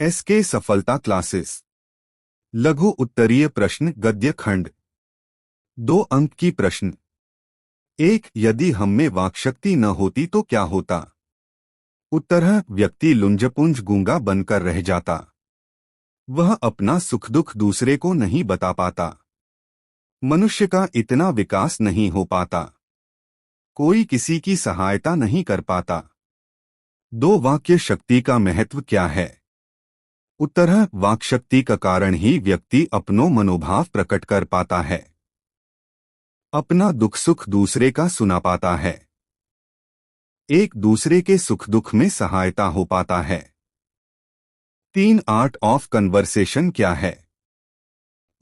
SK सफलता classes. लघु उत्तरीय प्रश्न गद्य खंड। 2 अंक की प्रश्न। 1 यदि हम में वाक्शक्ति न होती तो क्या होता? उत्तर है, व्यक्ति लुंजपुंज गूंगा बनकर रह जाता। वह अपना सुख दुख दूसरे को नहीं बता पाता। मनुष्य का इतना विकास नहीं हो पाता। कोई किसी की सहायता नहीं कर पाता। 2 वाक्य शक्ति का महत्व क्या है? उत्तर है, वाक्शक्ति का कारण ही व्यक्ति अपनो मनोभाव प्रकट कर पाता है। अपना दुख सुख दूसरे का सुना पाता है। एक दूसरे के सुख दुख में सहायता हो पाता है। 3 आर्ट ऑफ कन्वर्सेशन क्या है?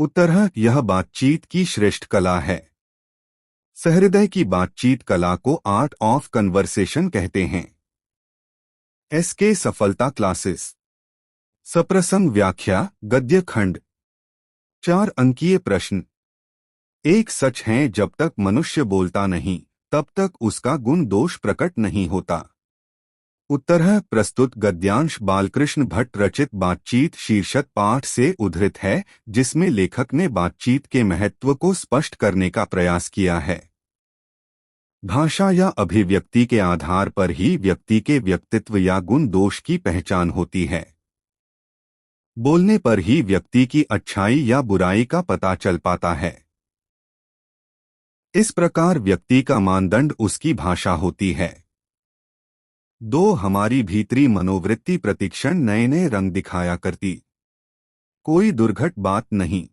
उत्तर है, यह बातचीत की श्रेष्ठ कला है। सहृदय की बातचीत कला को आर्ट ऑफ कन्वर्सेशन कहते हैं। एसके सफलता क्लासेस। सप्रसंग व्याख्या गद्य खंड। 4 अंकीय प्रश्न। 1 सच है, जब तक मनुष्य बोलता नहीं तब तक उसका गुण दोष प्रकट नहीं होता। उत्तर है, प्रस्तुत गद्यांश बालकृष्ण भट्ट रचित बातचीत शीर्षक पाठ से उद्धृत है, जिसमें लेखक ने बातचीत के महत्व को स्पष्ट करने का प्रयास किया है। भाषा या अभिव्यक्ति के आधार पर ही व्यक्ति के व्यक्तित्व या गुण दोष की पहचान होती है। बोलने पर ही व्यक्ति की अच्छाई या बुराई का पता चल पाता है। इस प्रकार व्यक्ति का मानदंड उसकी भाषा होती है। 2 हमारी भीतरी मनोवृत्ति प्रतिक्षण नए नए रंग दिखाया करती। कोई दुर्घट बात नहीं।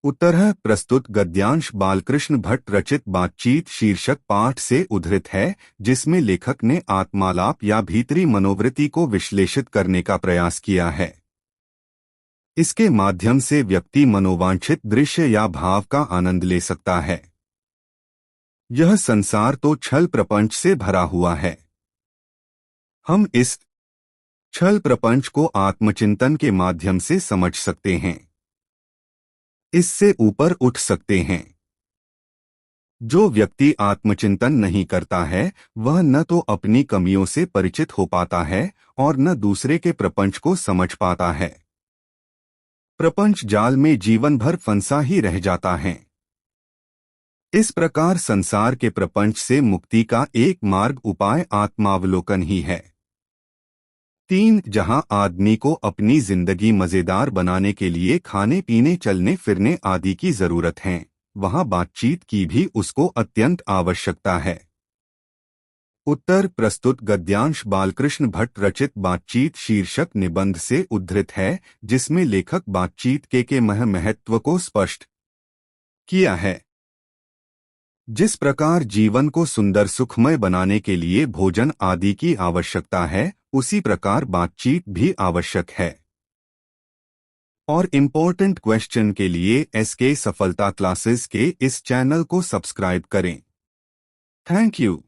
उत्तर है, प्रस्तुत गद्यांश बालकृष्ण भट्ट रचित बातचीत शीर्षक पाठ से उद्धृत है, जिसमें लेखक ने आत्मालाप या भीतरी मनोवृत्ति को विश्लेषित करने का प्रयास किया है। इसके माध्यम से व्यक्ति मनोवांछित दृश्य या भाव का आनंद ले सकता है। यह संसार तो छल प्रपंच से भरा हुआ है। हम इस छल प्रपंच को आत्मचिंतन के माध्यम से समझ सकते हैं। इससे ऊपर उठ सकते हैं। जो व्यक्ति आत्मचिंतन नहीं करता है, वह न तो अपनी कमियों से परिचित हो पाता है और न दूसरे के प्रपंच को समझ पाता है। प्रपंच जाल में जीवन भर फंसा ही रह जाता है। इस प्रकार संसार के प्रपंच से मुक्ति का एक मार्ग उपाय आत्मावलोकन ही है। 3 जहां आदमी को अपनी जिंदगी मजेदार बनाने के लिए खाने पीने चलने फिरने आदि की जरूरत है, वहां बातचीत की भी उसको अत्यंत आवश्यकता है। उत्तर प्रस्तुत गद्यांश बालकृष्ण भट्ट रचित बातचीत शीर्षक निबंध से उद्धृत है, जिसमें लेखक बातचीत के महत्व को स्पष्ट किया है। जिस प्रकार जीवन को सुंदर सुखमय बनाने के लिए भोजन आदि की आवश्यकता है, उसी प्रकार बातचीत भी आवश्यक है। और इम्पोर्टेंट क्वेश्चन के लिए एसके सफलता क्लासेस के इस चैनल को सब्सक्राइब करें। Thank you.